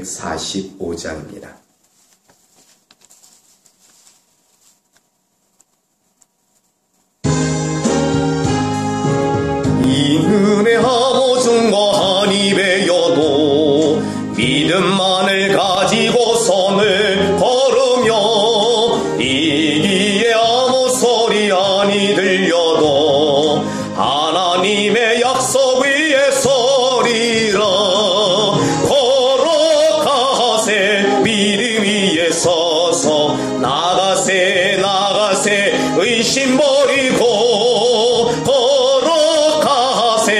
145장입니다. 이 은혜 아무중과 한 입에 여도 믿음만을 가지고 선을 걸으며 이기에 아무 소리 아니 들려도 하나님의 약속 위에 서리라. 걸어가세 믿음 위에 서서 나가세 의심 버리고 걸어가세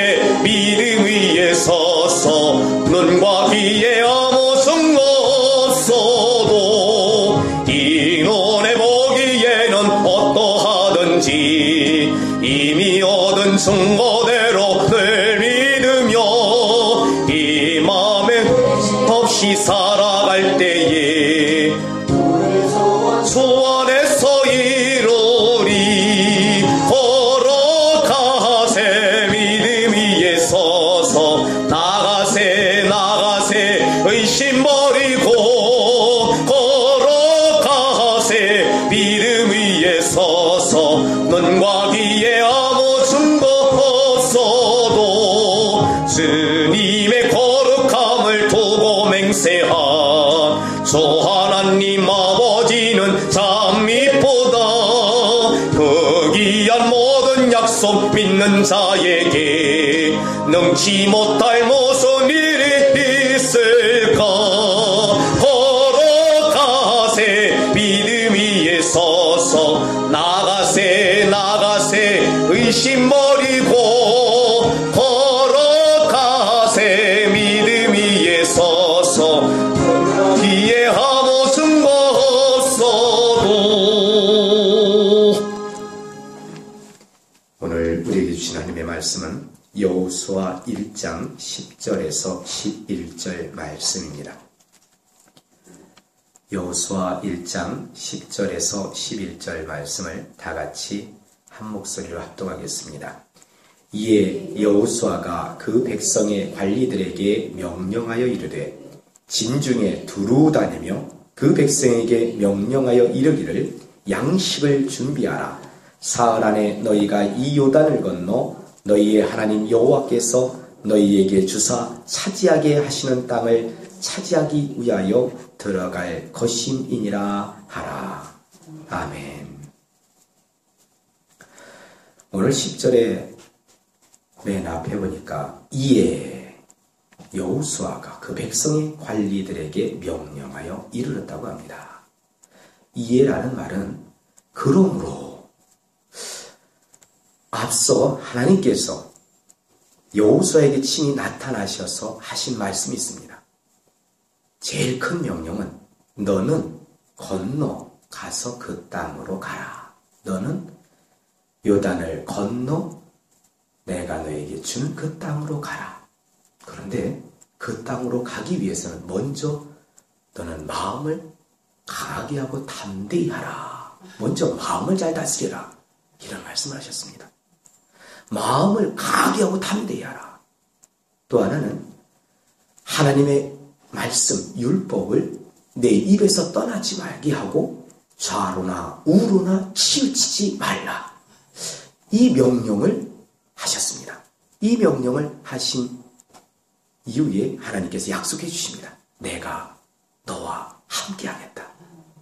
믿음 위에 서서 눈과 귀에 아무 증거 없어도 이 눈에 보기에는 어떠하든지 이미 얻은 증거대로 늘 믿으며 이 맘에 없이 살아갈 때에 주 안에서 이루리. 걸어가세 믿음 위에 서서 나가세 의심 버리고 걸어가세 믿음 위에 서서 눈과 귀에 아무 증거 없어도 주님의 거룩함을 두고 맹세한 주 하나님 아버지는 참 이쁘다. 그 귀한 모든 약속 믿는 자에게 능치 못할 무슨 일이 있을까. 걸어가세 믿음 위에 서서 나가세 의심 버리고 걸어가세 믿음 위에 서서 뒤에 아무 증거 없어도. 오늘 우리에게 주신 하나님의 말씀은 여호수아 1장 10절에서 11절 말씀입니다. 여호수아 1장 10절에서 11절 말씀을 다같이 한 목소리로 합독하겠습니다. 이에 여호수아가 그 백성의 관리들에게 명령하여 이르되 진중에 두루 다니며 그 백성에게 명령하여 이르기를 양식을 준비하라. 사흘 안에 너희가 이 요단을 건너 너희의 하나님 여호와께서 너희에게 주사 차지하게 하시는 땅을 차지하기 위하여 들어갈 것임이니라 하라. 아멘. 오늘 10절에 맨 앞에 보니까 이에 여호수아가 그 백성의 관리들에게 명령하여 이르렀다고 합니다. 이에라는 말은 그러므로, 앞서 하나님께서 여호수아에게 친히 나타나셔서 하신 말씀이 있습니다. 제일 큰 명령은 너는 건너가서 그 땅으로 가라. 너는 요단을 건너 내가 너에게 주는 그 땅으로 가라. 그런데 그 땅으로 가기 위해서는 먼저 너는 마음을 강하게 하고 담대히 하라. 먼저 마음을 잘 다스려라. 이런 말씀을 하셨습니다. 마음을 강하게 하고 담대히 하라. 또 하나는 하나님의 말씀, 율법을 내 입에서 떠나지 말게 하고 좌로나 우로나 치우치지 말라. 이 명령을 하셨습니다. 이 명령을 하신 이후에 하나님께서 약속해 주십니다. 내가 너와 함께 하겠다.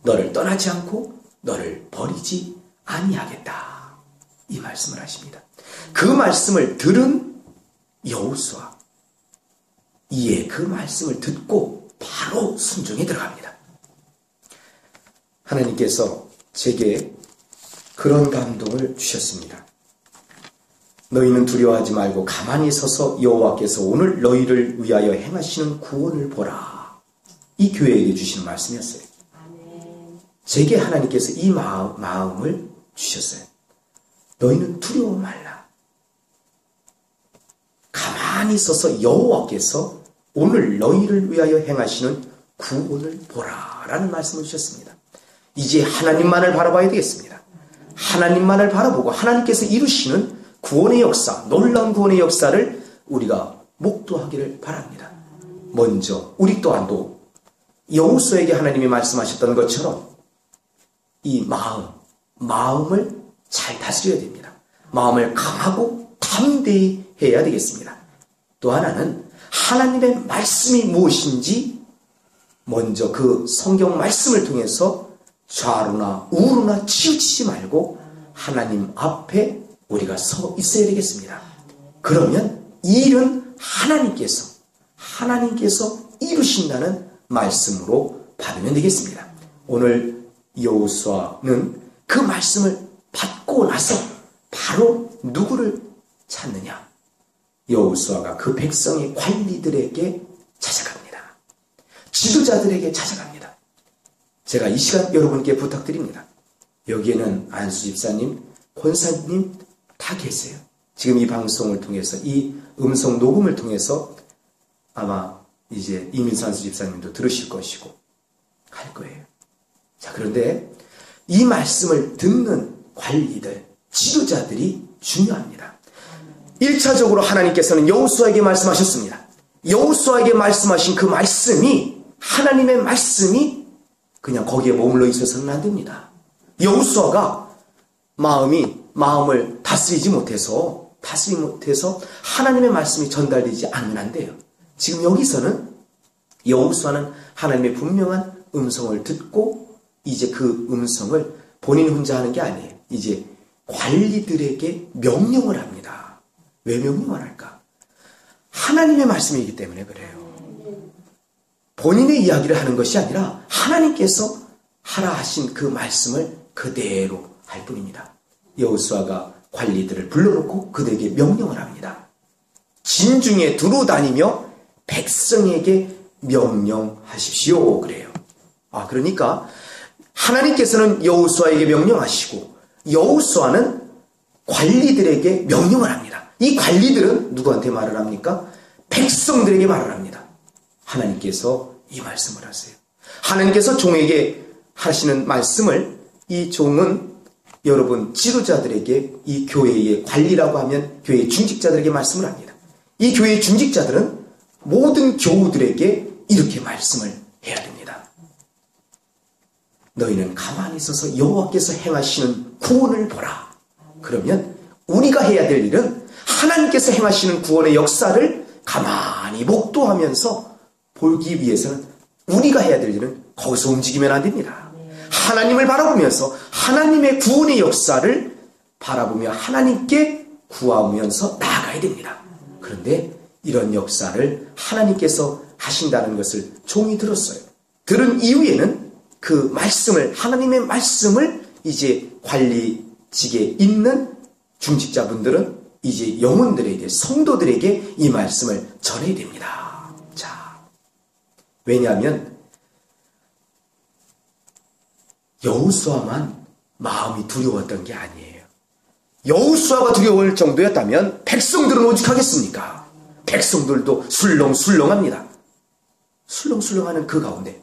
너를 떠나지 않고 너를 버리지 아니하겠다. 이 말씀을 하십니다. 그 말씀을 들은 여호수아, 이에 그 말씀을 듣고 바로 순종에 들어갑니다. 하나님께서 제게 그런 감동을 주셨습니다. 너희는 두려워하지 말고 가만히 서서 여호와께서 오늘 너희를 위하여 행하시는 구원을 보라. 이 교회에게 주시는 말씀이었어요. 제게 하나님께서 이 마음을 주셨어요. 너희는 두려워 말라. 가만히 서서 여호와께서 오늘 너희를 위하여 행하시는 구원을 보라 라는 말씀을 주셨습니다. 이제 하나님만을 바라봐야 되겠습니다. 하나님만을 바라보고 하나님께서 이루시는 구원의 역사, 놀라운 구원의 역사를 우리가 목도하기를 바랍니다. 먼저 우리 또한도 여호수아에게 하나님이 말씀하셨던 것처럼 이 마음을 잘 다스려야 됩니다. 마음을 강하고 담대히 해야 되겠습니다. 또 하나는 하나님의 말씀이 무엇인지 먼저 그 성경 말씀을 통해서 좌로나 우로나 치우치지 말고 하나님 앞에 우리가 서 있어야 되겠습니다. 그러면 이 일은 하나님께서 이루신다는 말씀으로 받으면 되겠습니다. 오늘 여호수아는 그 말씀을 받고 나서 바로 누구를 찾느냐? 여호수아가 그 백성의 관리들에게 찾아갑니다. 지도자들에게 찾아갑니다. 제가 이 시간 여러분께 부탁드립니다. 여기에는 안수 집사님, 권사님 다 계세요. 지금 이 방송을 통해서, 이 음성 녹음을 통해서 아마 이제 이민수 안수 집사님도 들으실 것이고 할 거예요. 자, 그런데 이 말씀을 듣는 관리들, 지도자들이 중요합니다. 1차적으로 하나님께서는 여호수아에게 말씀하셨습니다. 여호수아에게 말씀하신 그 말씀이, 하나님의 말씀이 그냥 거기에 머물러 있어서는 안 됩니다. 여호수아가 마음을 다스리지 못해서 하나님의 말씀이 전달되지 않으면 안 돼요. 지금 여기서는 여호수아는 하나님의 분명한 음성을 듣고 이제 그 음성을 본인 혼자 하는 게 아니에요. 이제 관리들에게 명령을 합니다. 왜 명령을 할까? 하나님의 말씀이기 때문에 그래요. 본인의 이야기를 하는 것이 아니라 하나님께서 하라 하신 그 말씀을 그대로 할 뿐입니다. 여호수아가 관리들을 불러놓고 그들에게 명령을 합니다. 진중에 두루 다니며 백성에게 명령하십시오. 그래요. 그러니까 하나님께서는 여호수아에게 명령하시고 여호수아는 관리들에게 명령을 합니다. 이 관리들은 누구한테 말을 합니까? 백성들에게 말을 합니다. 하나님께서 이 말씀을 하세요. 하나님께서 종에게 하시는 말씀을 이 종은 여러분 지도자들에게, 이 교회의 관리라고 하면 교회의 중직자들에게 말씀을 합니다. 이 교회의 중직자들은 모든 교우들에게 이렇게 말씀을 해야 됩니다. 너희는 가만히 있어서 여호와께서 행하시는 구원을 보라. 그러면 우리가 해야 될 일은 하나님께서 행하시는 구원의 역사를 가만히 목도하면서 보기 위해서는 우리가 해야 될 일은 거기서 움직이면 안 됩니다. 하나님을 바라보면서 하나님의 구원의 역사를 바라보며 하나님께 구하면서 나아가야 됩니다. 그런데 이런 역사를 하나님께서 하신다는 것을 종이 들었어요. 들은 이후에는 그 말씀을, 하나님의 말씀을 이제 관리직에 있는 중직자분들은 이제 영혼들에게, 성도들에게 이 말씀을 전해야 됩니다. 자, 왜냐하면 여호수아만 마음이 두려웠던 게 아니에요. 여호수아가 두려울 정도였다면 백성들은 오직하겠습니까? 백성들도 술렁술렁합니다. 술렁술렁하는 그 가운데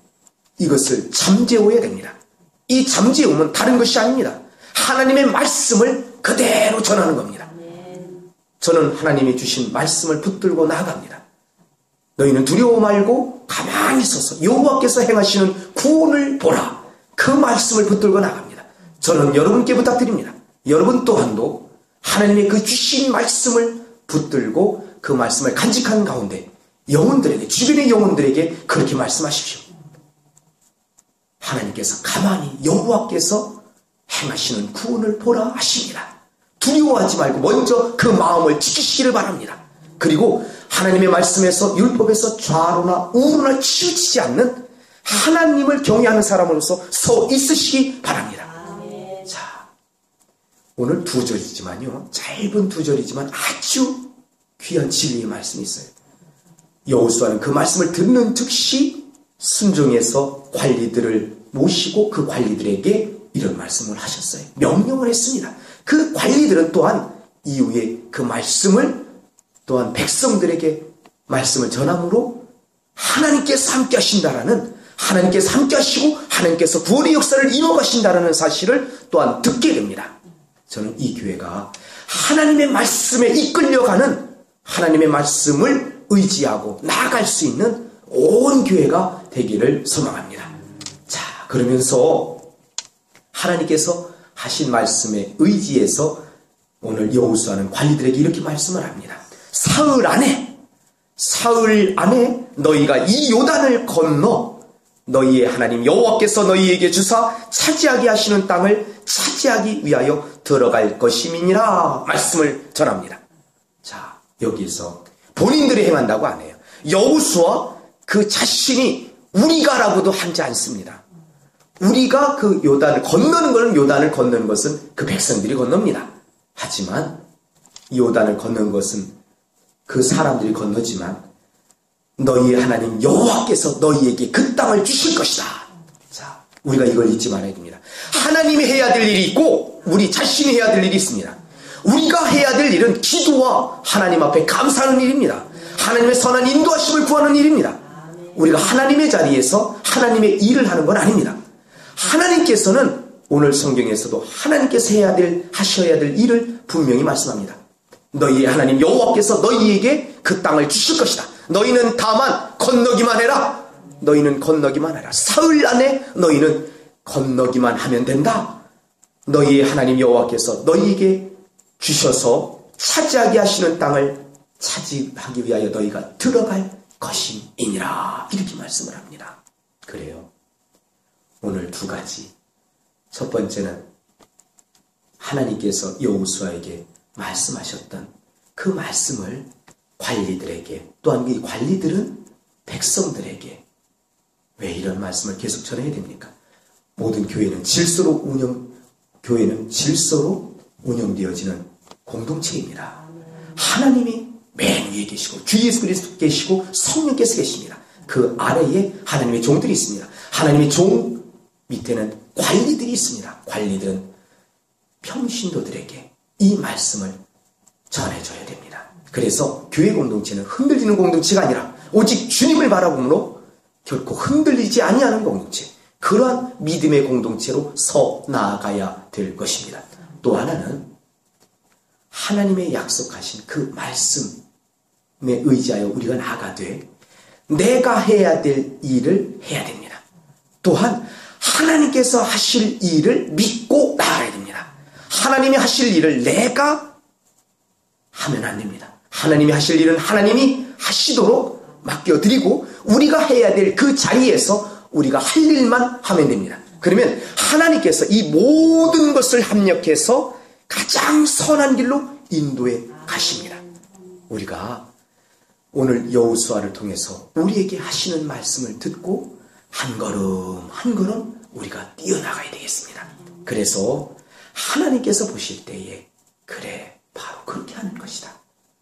이것을 잠재워야 됩니다. 이 잠재움은 다른 것이 아닙니다. 하나님의 말씀을 그대로 전하는 겁니다. 저는 하나님이 주신 말씀을 붙들고 나아갑니다. 너희는 두려워 말고 가만히 서서 여호와께서 행하시는 구원을 보라. 그 말씀을 붙들고 나갑니다. 저는 여러분께 부탁드립니다. 여러분 또한도 하나님의 그 주신 말씀을 붙들고 그 말씀을 간직하는 가운데 영혼들에게, 주변의 영혼들에게 그렇게 말씀하십시오. 하나님께서 가만히 여호와께서 행하시는 구원을 보라 하십니다. 두려워하지 말고 먼저 그 마음을 지키시기를 바랍니다. 그리고 하나님의 말씀에서, 율법에서 좌로나 우로나 치우치지 않는 하나님을 경외하는 사람으로서 서 있으시기 바랍니다. 자, 오늘 두 절이지만요, 짧은 두 절이지만 아주 귀한 진리의 말씀이 있어요. 여호수아는 그 말씀을 듣는 즉시 순종해서 관리들을 모시고 그 관리들에게 이런 말씀을 하셨어요. 명령을 했습니다. 그 관리들은 또한 이후에 그 말씀을 또한 백성들에게 말씀을 전함으로 하나님께서 함께 하신다라는, 하나님께서 함께 하시고 하나님께서 구원의 역사를 이루어가신다라는 사실을 또한 듣게 됩니다. 저는 이 교회가 하나님의 말씀에 이끌려가는, 하나님의 말씀을 의지하고 나아갈 수 있는 온 교회가 되기를 소망합니다. 자, 그러면서 하나님께서 하신 말씀에 의지해서 오늘 여호수아는 관리들에게 이렇게 말씀을 합니다. 사흘 안에 너희가 이 요단을 건너 너희의 하나님 여호와께서 너희에게 주사 차지하게 하시는 땅을 차지하기 위하여 들어갈 것임이니라 말씀을 전합니다. 자, 여기서 본인들이 행한다고 안 해요. 여호수아 그 자신이 우리가라고도 하지 않습니다. 우리가 그 요단을 건너는 것은 그 백성들이 건넙니다. 하지만 요단을 건너는 것은 그 사람들이 건너지만 너희의 하나님 여호와께서 너희에게 그 땅을 주실 것이다. 자, 우리가 이걸 잊지 말아야 됩니다. 하나님이 해야 될 일이 있고 우리 자신이 해야 될 일이 있습니다. 우리가 해야 될 일은 기도와 하나님 앞에 감사하는 일입니다. 하나님의 선한 인도하심을 구하는 일입니다. 우리가 하나님의 자리에서 하나님의 일을 하는 건 아닙니다. 하나님께서는 오늘 성경에서도 하나님께서 하셔야 될 일을 분명히 말씀합니다. 너희의 하나님 여호와께서 너희에게 그 땅을 주실 것이다. 너희는 다만 건너기만 해라. 너희는 건너기만 해라. 사흘 안에 너희는 건너기만 하면 된다. 너희의 하나님 여호와께서 너희에게 주셔서 차지하게 하시는 땅을 차지하기 위하여 너희가 들어갈 것임이니라. 이렇게 말씀을 합니다. 그래요. 오늘 두 가지. 첫 번째는 하나님께서 여호수아에게 말씀하셨던 그 말씀을 관리들에게, 또한 이 관리들은 백성들에게 왜 이런 말씀을 계속 전해야 됩니까? 모든 교회는 질서로 운영되어지는 공동체입니다. 하나님이 맨 위에 계시고 주 예수 그리스도 계시고 성령께서 계십니다. 그 아래에 하나님의 종들이 있습니다. 하나님의 종 밑에는 관리들이 있습니다. 관리들은 평신도들에게 이 말씀을 전해줘야 됩니다. 그래서 교회 공동체는 흔들리는 공동체가 아니라 오직 주님을 바라보므로 결코 흔들리지 아니하는 공동체, 그러한 믿음의 공동체로 서 나아가야 될 것입니다. 또 하나는 하나님의 약속하신 그 말씀에 의지하여 우리가 나아가되 내가 해야 될 일을 해야 됩니다. 또한 하나님께서 하실 일을 믿고 나아가야 됩니다. 하나님이 하실 일을 내가 하면 안 됩니다. 하나님이 하실 일은 하나님이 하시도록 맡겨드리고 우리가 해야 될 그 자리에서 우리가 할 일만 하면 됩니다. 그러면 하나님께서 이 모든 것을 합력해서 가장 선한 길로 인도해 가십니다. 우리가 오늘 여호수아를 통해서 우리에게 하시는 말씀을 듣고 한 걸음 한 걸음 우리가 뛰어나가야 되겠습니다. 그래서 하나님께서 보실 때에 그래, 바로 그렇게 하는 것이다.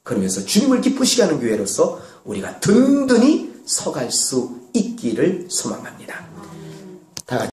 그러면서 주님을 기쁘시게 하는 교회로서 우리가 든든히 서갈 수 있기를 소망합니다.